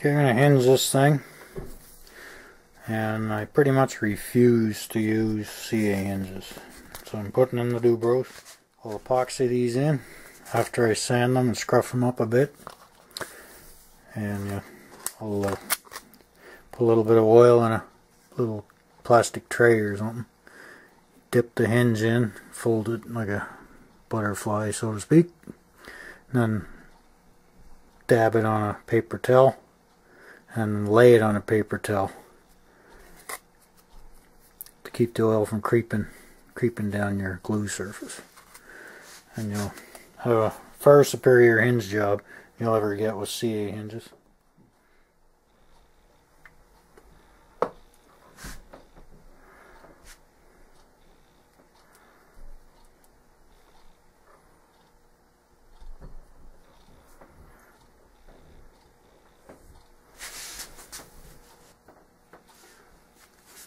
Okay, I'm going to hinge this thing, and I pretty much refuse to use CA hinges. So I'm putting in the Dubros. I'll epoxy these in after I sand them and scruff them up a bit. And I'll put a little bit of oil in a little plastic tray or something. Dip the hinge in, fold it like a butterfly, so to speak. And then dab it on a paper towel and lay it on a paper towel to keep the oil from creeping down your glue surface. And you'll have a far superior hinge job you'll ever get with CA hinges.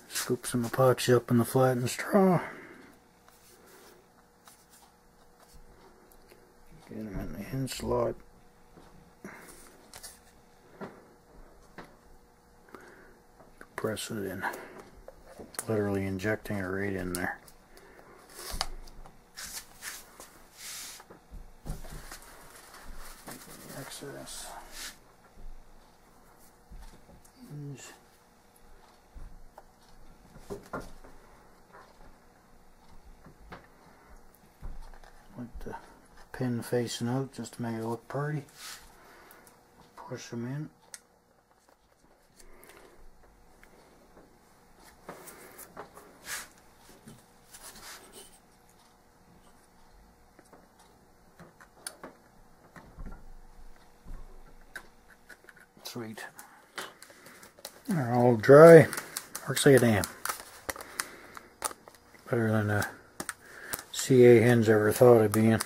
Scoop some epoxy up in the flattened straw. Get them in the hinge slot. Press it in. Literally injecting it right in there. Excess hinge. Like the pin facing out just to make it look pretty. Push them in. Sweet. They're all dry. Works like a damn. Better than a CA hinge ever thought of being.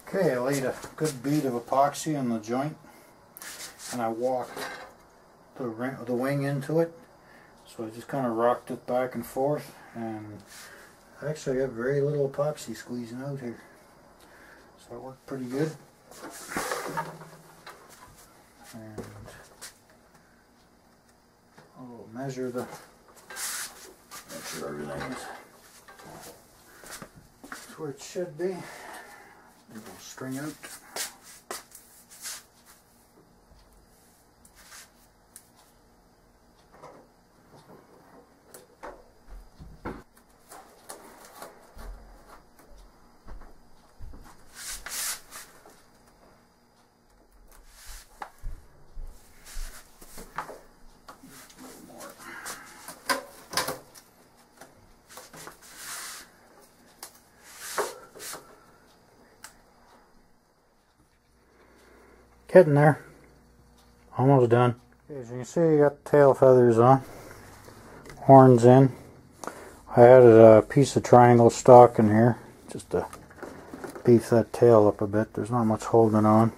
Okay, I laid a good bead of epoxy on the joint, and I walked the wing into it. So I just kind of rocked it back and forth, and I actually got very little epoxy squeezing out here. So it worked pretty good. And I'll measure everything is where it should be. A little string out. Getting there. Almost done. Okay, as you can see, you got the tail feathers on. Horns in. I added a piece of triangle stock in here just to beef that tail up a bit. There's not much holding on.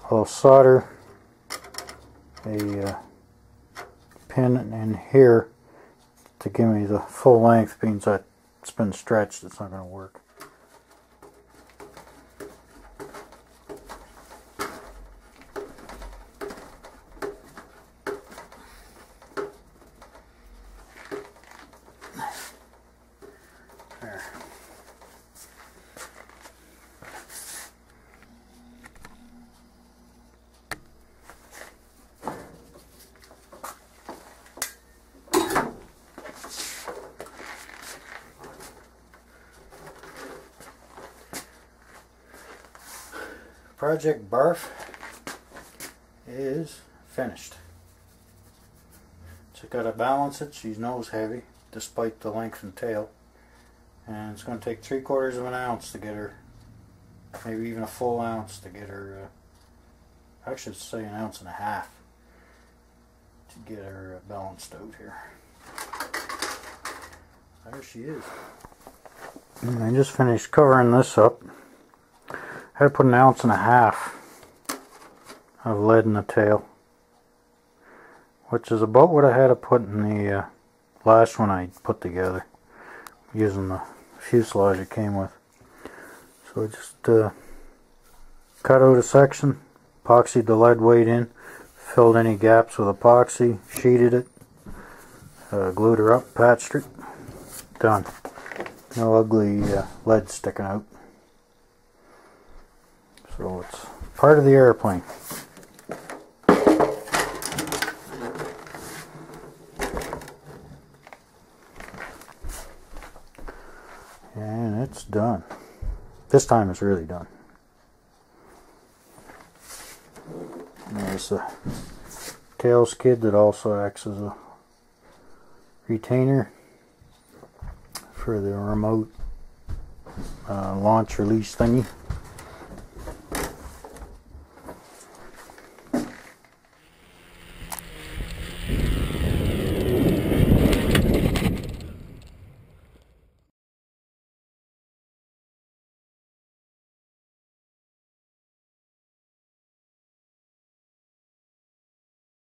I'll solder a pin in here to give me the full length, being that it's been stretched, it's not going to work. There. Project B.A.R.F is finished. Just got to balance it. She's nose heavy despite the length and tail, and it's going to take 3/4 of an ounce to get her, maybe even a full ounce to get her, I should say 1.5 ounces to get her balanced out here. There she is. And I just finished covering this up. I had to put 1.5 ounces of lead in the tail, which is about what I had to put in the last one I put together, using the fuselage it came with. So I just cut out a section, epoxied the lead weight in, filled any gaps with epoxy, sheeted it, glued her up, patched it, done. No ugly lead sticking out. So it's part of the airplane. And it's done. This time it's really done. There's the tail skid that also acts as a retainer for the remote launch release thingy.